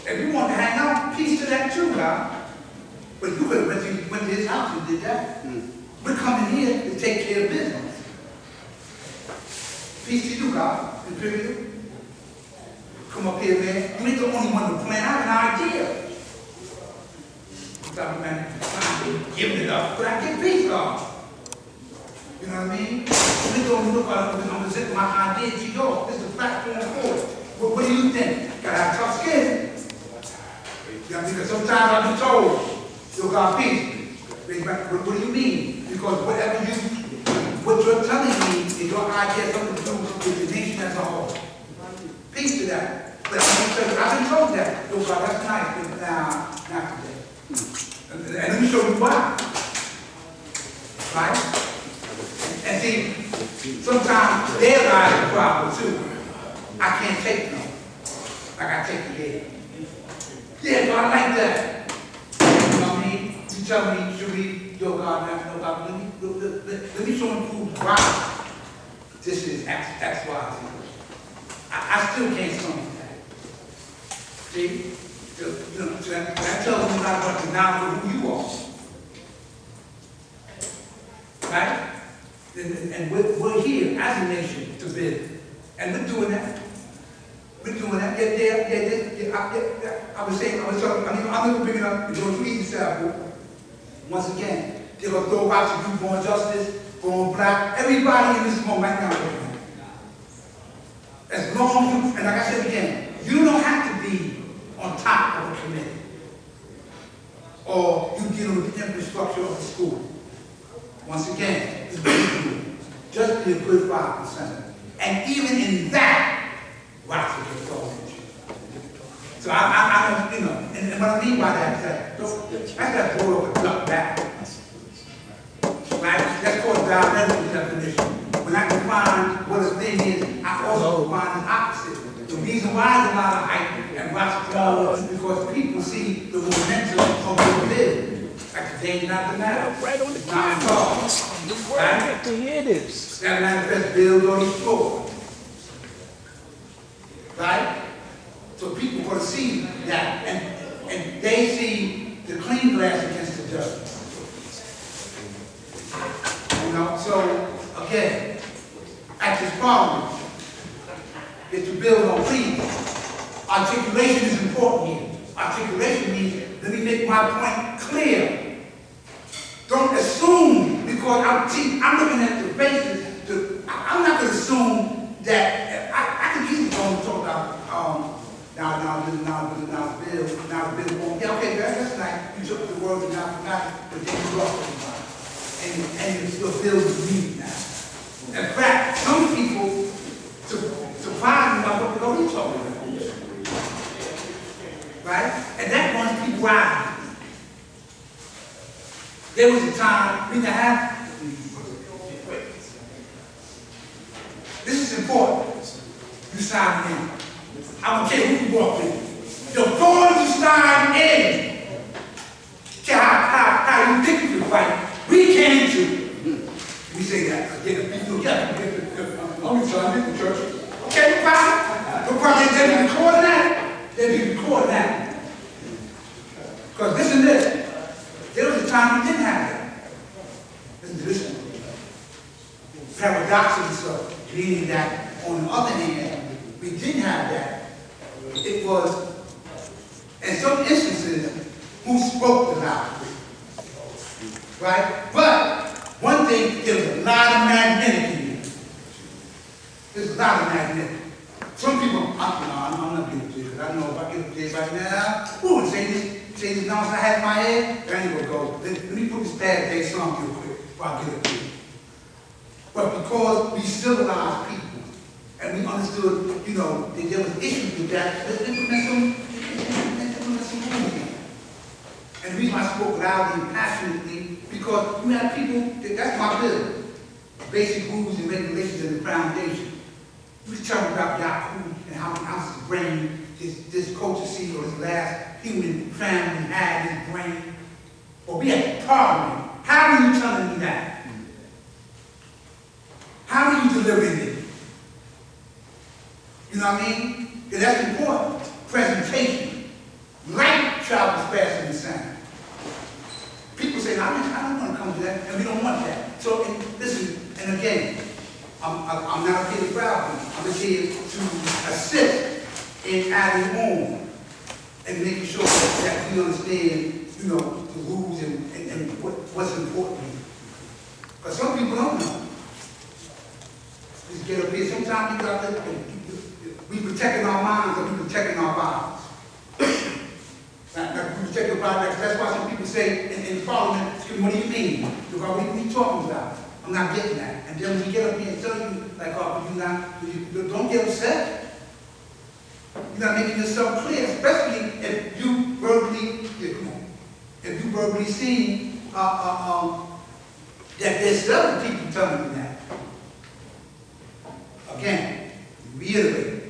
If you want to hang out, peace to that too, God. But you could have went to his house and did that. We're coming here to take care of business. Peace to you, God. Contributor. Come up here, man. You ain't the only one to plan. I have an idea. I'm giving it up. But I get peace, God. You know what I mean? We don't look at it. I'm presenting my idea to yours. This is a platform for it. What do you think? Gotta have tough skin. Yeah, because sometimes I've been told, you got peace. What do you mean? Because what you're telling me is your idea has something to do with the nation as a whole. Peace to that. But I've been told that. Yo, God, that's nice, but not today. And let me show you why. Right? And see, sometimes their lives are a problem too. I can't take them. Like I take the head. Yeah, God, I like that. You know what I mean? You tell me, should we, yo, God, no, God, let me show you why this is X, Y, Z. I still can't stomach that. See? That tells me not about the knowledge of who you are. Right? And we're here as a nation to build. And we're doing that. We're doing that. I was talking, I'm going to bring it up, it's going to easy sample. Once again, they're going to throw out to you born justice, born black, everybody in this room right now. As long as you, and like I said again, you don't have to be on top of a committee. Or you deal with the infrastructure of the school. Once again, it's what you do. Just be a good 5%. And even in that, rocks will get thrown at you. So I don't, and what I mean by that is that's that boy of a duck back. Right? That's called dialectical definition. When I define what a thing is, I also define the opposite. The reason why there's a lot of hype and rocks thrown is because people see the momentum of the build. Like the danger not the matter. Right on the not at all. The world right? To hear this. That manifest build on the floor. Right? So people going to see that, and they see the clean glass against the dirt. So again, at this parliament, is to build on peace. Articulation is important here. Articulation means, let me make my point clear. Don't assume, because I'm looking at the faces, I'm not going to assume that, I can easily go and talk about, now the bill won't. Yeah, okay, that's nice. You took the words and now forgot it, but then you lost everybody. And your bill is needed now. In fact, some people surprise me about what they're going to talk about. Right? And that runs people out. There was a time we didn't have. This is important. You sign in. I don't care who you walk in. You're going to sign in. Care how you think you can fight. We came to. We say that again. People I'm trying to the church. Okay, no problem. They be recording that. They be recording that. Because listen to this. There was a time we didn't have that. Listen to this one. Paradoxically so, meaning that on the other hand, we didn't have that. It was, in some instances, who spoke the loudest. Right? But one thing, there's a lot of magnetic in here. There's a lot of magnetic. Some people, I'm not getting to it. I know if I get to it right now, who would say this nonsense I had in my head? I ain't gonna go. Let me put this bad day song real quick before I get it to you. But because we civilized people, and we understood, that there was issues with that, let's implement some rules here. And the reason I spoke loudly and passionately, because we had people, that's my bill. Basic rules and regulations and the foundation. We was talking about Yakub and how many ounces of brain this culture seed or this last human family had his brain. Or we had the parliament. How are you telling me that? How are you delivering it? You know what I mean? Because that's important. Presentation. Light travels faster than sound. People say, I don't want to come to that, and we don't want that. So, listen, and again, I'm not here to grab them. I'm just here to assist in adding on and making sure that we understand, you know, the rules and what's important. But some people don't know. Just get up here. Sometimes we protecting our minds and we protecting our bodies. We protect our bodies. That's why some people say in Parliament, what do you mean? What are you talking about? I'm not getting that. And then when we get up here and tell you, like, oh, don't get upset. You're not making yourself clear, especially if you verbally see that there's several people telling you that. Again, reiterate,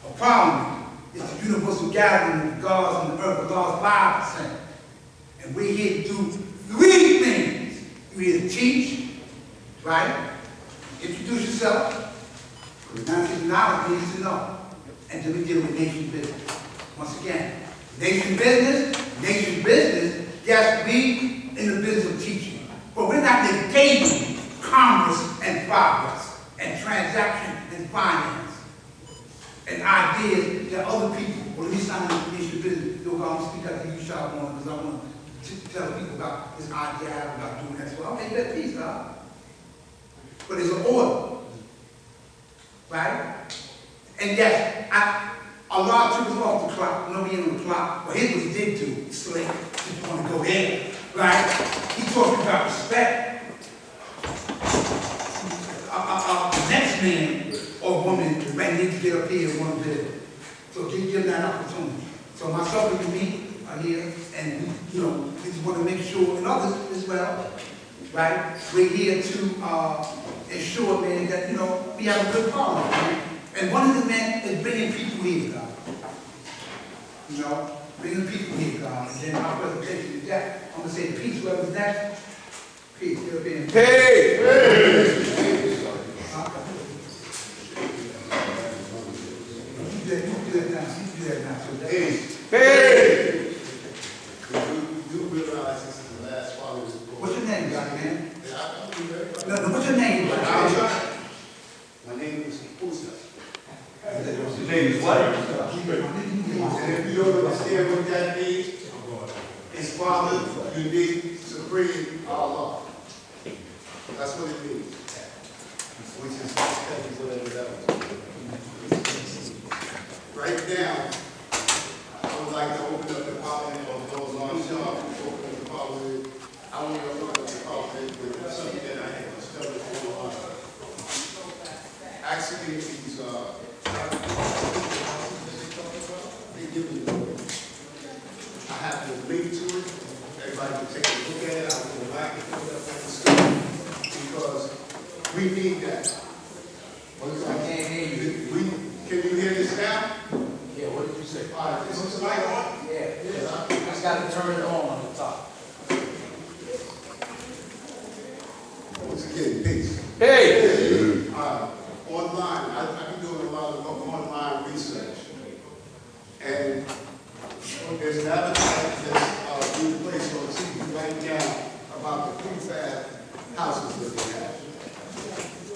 a problem is the universal gathering of the gods on the earth, the gods 5%. And we're here to do 3 things. We're here to teach, right? Introduce yourself, because knowledge needs to know. And then we deal with nation business. Once again, nation business, yes, we in the business of teaching. But we're not negating commerce and progress and transaction and finance and ideas that other people, well, at least I'm in the nation business, you'll go and speak out to you, shop on, because I want to tell people about this idea I have about doing that. So I'll make that peace, God. But there's an order, right? And yes, a lot took us off the clock. No, we ain't on the clock. But here's what he did do. Slick, if you want to go there, right? He talked about respect. The next man or woman may need to get up here and want to live. So give them that opportunity. So myself and me are here, and we just want to make sure, and others as well, right? We're here to ensure, man, that we have a good problem, right? And one of the men is bringing people here, God. Bringing people here, God. And then our presentation is that. I'm going to say peace, whoever's next. Peace. Get up here. Hey! You do that now. So Hey! You do realize this is the last part of this book. What's your name, young man? Yeah, No, what's your name, young man? My name is Usa. His name is what? And if you don't understand what that means, it's Father, unique, supreme, Allah. That's what it means. Which is whatever that was. Right now, I would like to open up the parliament of those on shop, open up the parliament. I want to open up the parliament with something that I have discovered for actually these they give me the word. I have to link to it. Everybody can take a look at it. I will go back and put it up on the screen because we need that. I can't hear you. Can you hear this now? Yeah, what did you say? All right, is this mic on? Yeah. I just got to turn it on the top. Once again, peace. Hey! Online, I've been doing a lot of online research. And there's an advertisement that's being placed on TV right now about the prefab houses that they have.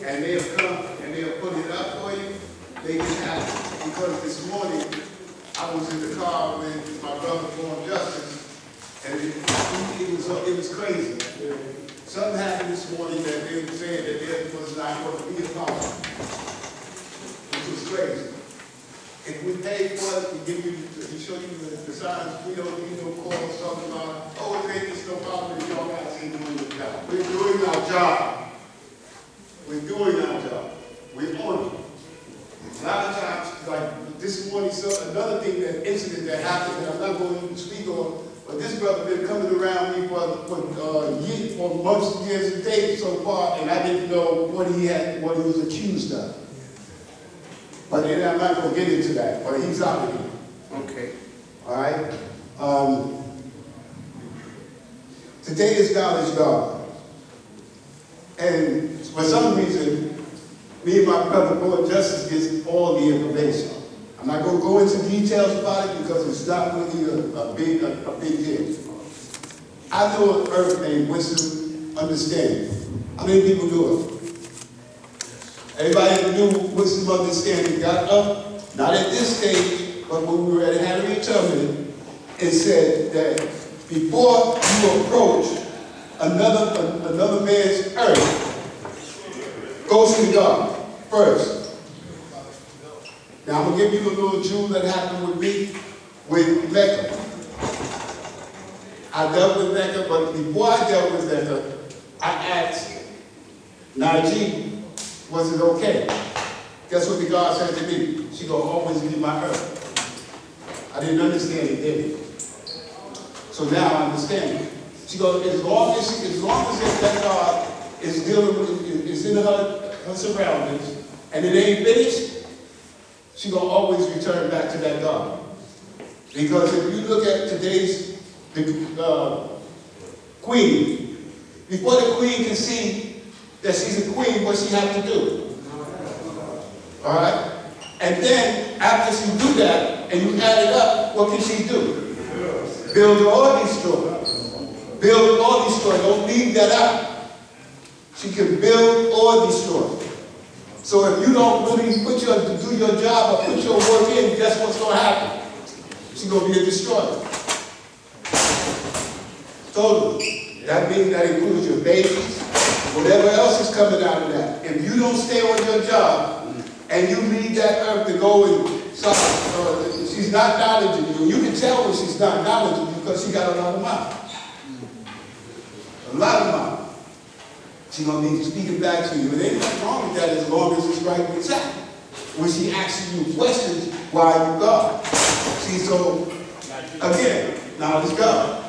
And they have come and they have put it up for you. They just have it. Because this morning, I was in the car with my brother, Born Justice, and it was crazy. Something happened this morning that they were saying that there was not going to be a problem, which was crazy. If we pay for it, we show you the signs, we don't need no calls talking about, oh, there's no problem if y'all guys ain't doing your job. We're doing our job. We're doing our job. We're on it. A lot of times, like this morning, another thing, that incident that happened that I'm not going to speak on, but this brother been coming around me for months, years, and days so far, and I didn't know what he was accused of. But then I'm not going to get into that, but he's out of here. Okay. All right? Today is God. And for some reason, me and my brother, Born Justice, gets all the information. I'm not going to go into details about it because it's not really a big deal. I know an earth named wisdom, understanding. How many people do it? Everybody that knew wisdom, understanding got up, not at this stage, but when we were at Harriet Tubman, and said that before you approach another man's earth, go see God first. Now I'm going to give you a little jewel that happened with me with Mecca. I dealt with Mecca, but before I dealt with Mecca, I asked Najee, was it okay? Guess what the God said to me? She gonna always be my earth. I didn't understand it then. So now I understand it. She goes, as long as that God is dealing with, is in her surroundings, and it ain't finished, she gonna always return back to that God. Because if you look at today's queen, before the queen can see that she's a queen, what she have to do? All right? And then, after she do that, and you add it up, what can she do? Build or destroy. Build or destroy. Don't leave that out. She can build or destroy. So if you don't really do your job or put your work in, guess what's going to happen? She's going to be a destroyer. Totally. That means that includes your babies, whatever else is coming out of that. If you don't stay on your job and you leave that earth to go and she's not knowledgeable. You can tell when she's not knowledgeable because she got a lot of mouth. A lot of mouth. She's going to be speaking back to you. And ain't nothing wrong with that as long as it's right and exact. When she asks you questions, why you God? See, so, again, knowledge God.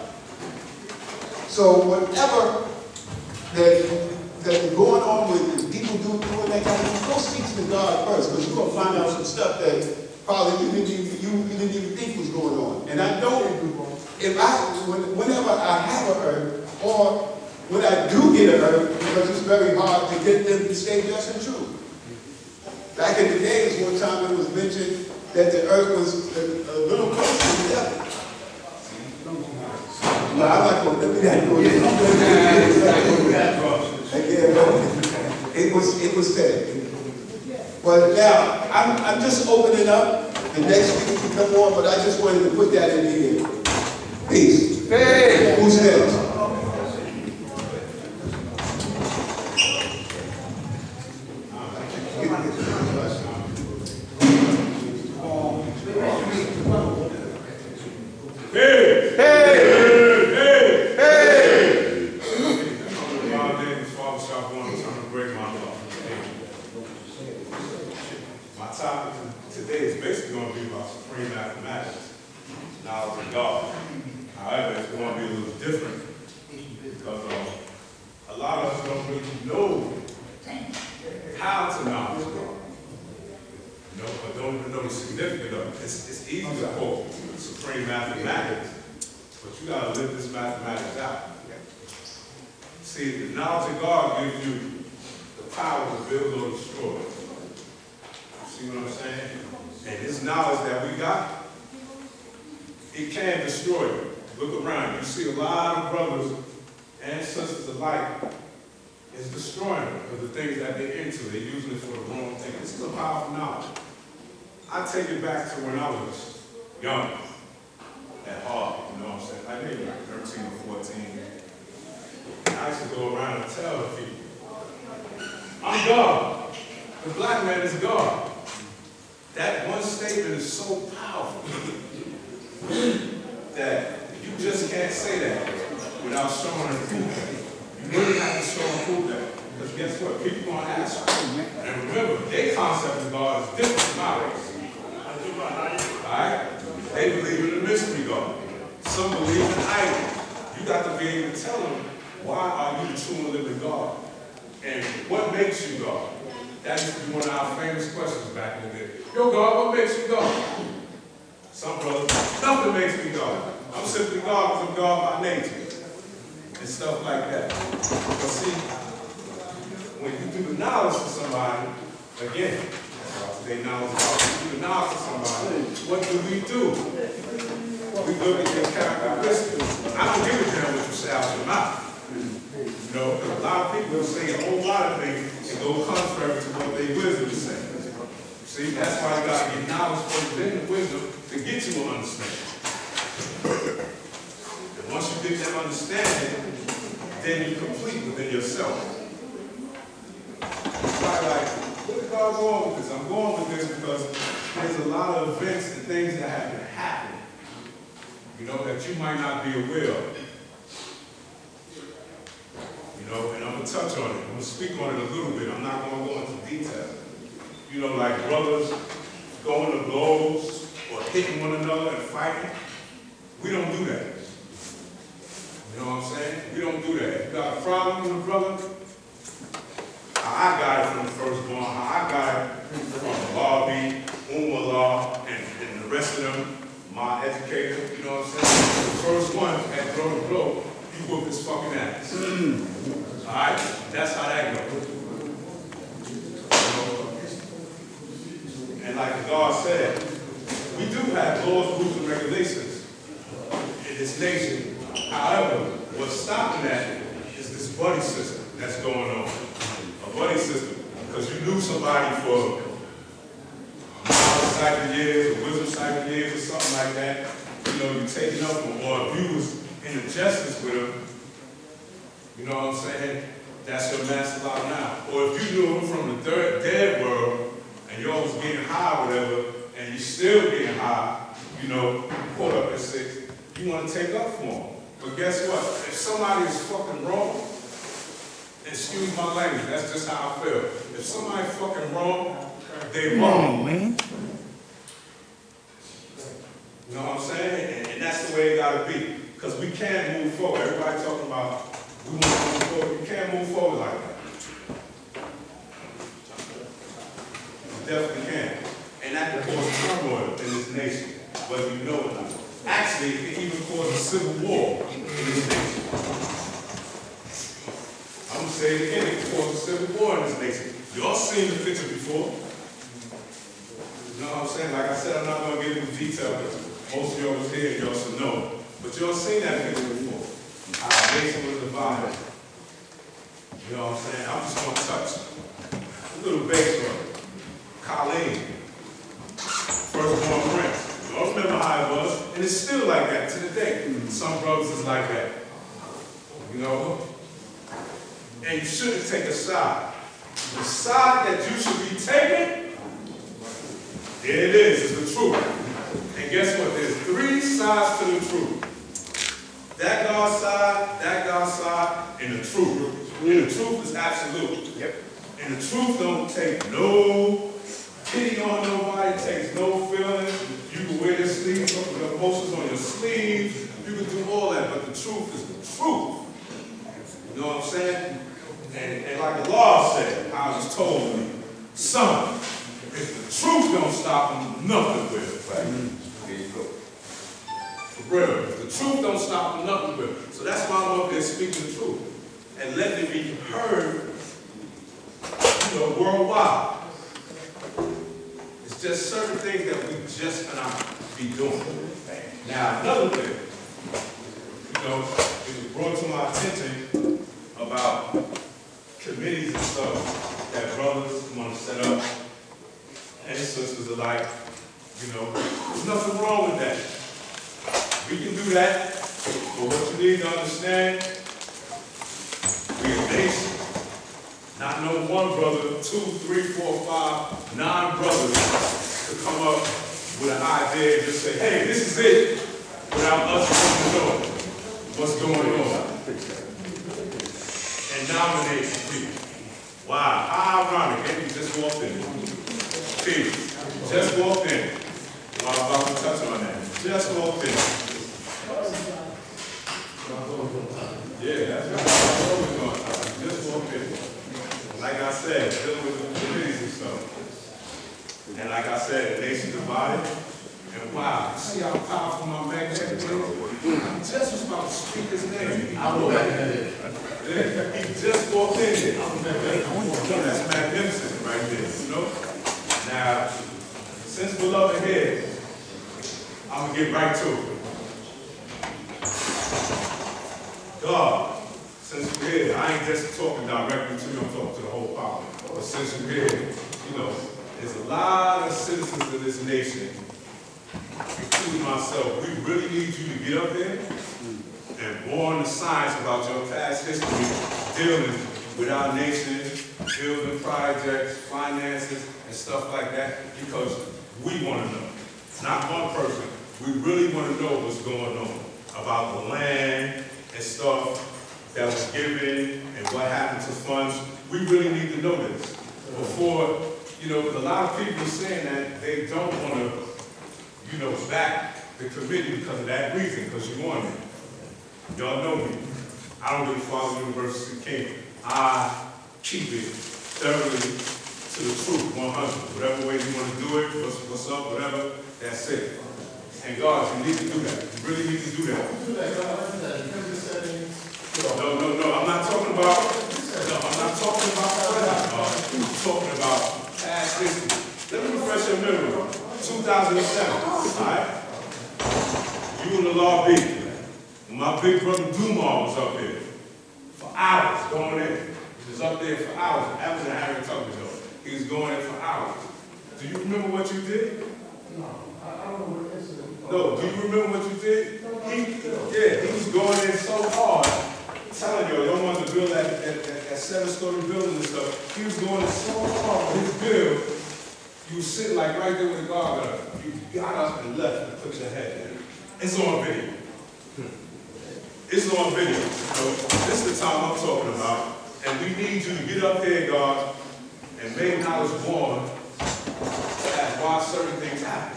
So whatever that's going on with people doing that kind of thing, go speak to God first, because you're going to find out some stuff that probably you didn't even think was going on. And I know whenever I have an earth, or when I do get an earth, because it's very hard to get them to stay just and true. Back in the days, one time it was mentioned that the earth was a little closer to the devil. No, I'm not going to let me that go. It was said. But now, I'm just opening up. The next week can come on, but I just wanted to put that in here. Peace. Hey. Who's next? I take it back to when I was young, at heart, you know what I'm saying? Like maybe like 13 or 14. I used to go around and tell people, I'm God. The black man is God. That one statement is so powerful that you just can't say that without showing and proving. You really have to show and prove that. Because guess what? People are going to ask you. And remember, their concept of God is different from ours. Alright? They believe in the mystery God. Some believe in idols. You got to be able to tell them, why are you the true and living God? And what makes you God? That used to be one of our famous questions back in the day. Yo, God, what makes you God? Some brothers, nothing makes me God. I'm simply God because I'm God by nature. And stuff like that. But see, when you do the knowledge for somebody, again, that's what I was they knowledge about you. You knowledge of somebody. What do? We look at their characteristics. I don't give a damn what you say out your mouth. You know, because a lot of people say a whole lot of things and go contrary to what their wisdom is saying. See, that's why you got to get knowledge first, then the wisdom to get you an understanding. And once you get that understanding, then you complete within yourself. It's like, what is God going with this? I'm going with this because there's a lot of events and things that have been happening, you know, that you might not be aware of. You know, and I'm going to touch on it. I'm going to speak on it a little bit. I'm not going to go into detail. You know, like brothers going to blows or hitting one another and fighting. We don't do that. You know what I'm saying? We don't do that. If you got a problem with a brother, how I got it from the firstborn, how I got it from Bobby, Umar, and the rest of them, my educator, you know what I'm saying? The first one at blow to blow, you whoop his fucking ass. All right? That's how that goes. And like God said, we do have laws, rules, and regulations in this nation. However, what's stopping that is this buddy system that's going on. A buddy system. Because you knew somebody for knowledge type of years, or wisdom type of years, or something like that. You know, you're taking up them, or if you was in injustice with them, you know what I'm saying? That's your master law now. Or if you knew him from the dead world, and y'all was getting high or whatever, and you still getting high, you know, caught up at 6, you want to take up for them. But guess what? If somebody is fucking wrong, excuse my language, that's just how I feel. If somebody's fucking wrong, they wrong. man. You know what I'm saying? And that's the way it gotta be. Because we can't move forward. Everybody talking about we want to move forward. You can't move forward like that. You definitely can. And that can cause turmoil in this nation, whether you know it or not. Actually, it can even cause a civil war in this nation. I'm gonna say it again, it can cause a civil war in this nation. Y'all seen the picture before. You know what I'm saying? Like I said, I'm not gonna get into detail because most of y'all was here, y'all should know. But y'all seen that picture before. How the nation was divided. You know what I'm saying? I'm just gonna touch a little base on it. Colleen, firstborn prince. Y'all remember how it was, and it's still like that to the day. Some brothers is like that. You know? And you shouldn't take a side. The side that you should be taking, there it is, it's the truth. And guess what? There's 3 sides to the truth. That God's side, and the truth. And the truth is absolute. Yep. And the truth don't take no pity on nobody, it takes no feelings. You can wear your sleeves, the emotions on your sleeves, you can do all that, but the truth is the truth. You know what I'm saying? And like the law said, I was told me, son, if the truth don't stop them, nothing will. Right? There you go. For real, if the truth don't stop them, nothing will. So that's why I'm up there speaking the truth. And let it be heard, you know, worldwide. It's just certain things that we just cannot be doing. Now, another thing, you know, it was brought to my attention about committees and stuff that brothers want to set up and sisters alike. You know, there's nothing wrong with that. We can do that, but what you need to understand, we a nation. Not no one brother, 2, 3, 4, 5, 9 brothers to come up with an idea and just say, hey, this is it, without us knowing what's going on. And nominate people. Wow, how ironic, and he just walked in. Peace. Just walked in. Well, I'm about to touch on that. Just walked in. Yeah, that's what we're going to just walked in. Like I said, dealing with the communities and stuff. And like I said, the nation divided. And wow, you see how powerful my magnet is? I just was about to speak his name. I know that. He just walked in here. That's magnificent right there, you know? Now, since beloved here, I'm gonna get right to it. God, since you're here, I ain't just talking directly to you, I'm talking to the whole power. But since you're here, you know, there's a lot of citizens of this nation, including myself, we really need you to get up there and bore the science about your past history, dealing with our nation, building projects, finances, and stuff like that, because we want to know. Not one person. We really want to know what's going on about the land and stuff that was given and what happened to funds. We really need to know this before, you know, a lot of people are saying that they don't want to, you know, back the committee because of that reason, because you want it. Y'all know me. I don't really follow the University Kingdom. I keep it thoroughly to the truth, 100. Whatever way you want to do it, what's up, whatever, that's it. And God, you need to do that. You really need to do that. No, I'm not talking about, I'm talking about past history. Let me refresh your memory. 2007, all right? You and the law beat. My big brother Dumar was up there for hours going in. He was up there for hours. That was in Harry Tucker show. He was going in for hours. Do you remember what you did? No, I don't know what it is. No, do you remember what you did? He was going in so hard, telling y'all wanted to build that 7-story building and stuff. He was going in so hard with his bill, you was sitting like right there with the guard gun. You got up and left and put your head in. It's on video. It's on video. So this is the time I'm talking about. And we need you to get up here, God, and make knowledge born as why certain things happen.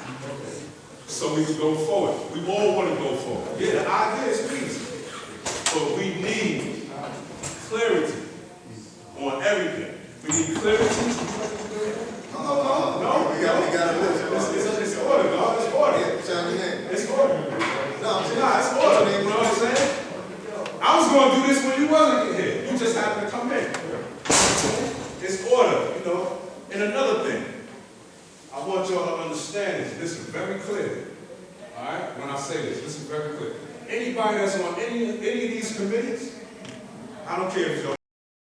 So we can go forward. We all want to go forward. Yeah, the idea is easy. But we need clarity on everything. We need clarity. No. We got a list. It's order, God. It's order. Sound your name. It's order. No, I'm saying. Nah, it's order. You know what I'm saying? I was going to do this when you wasn't here. You just happened to come in. It's order, you know. And another thing, I want y'all to understand this. This is very clear. All right? When I say this is very clear. Anybody that's on any of these committees, I don't care if y'all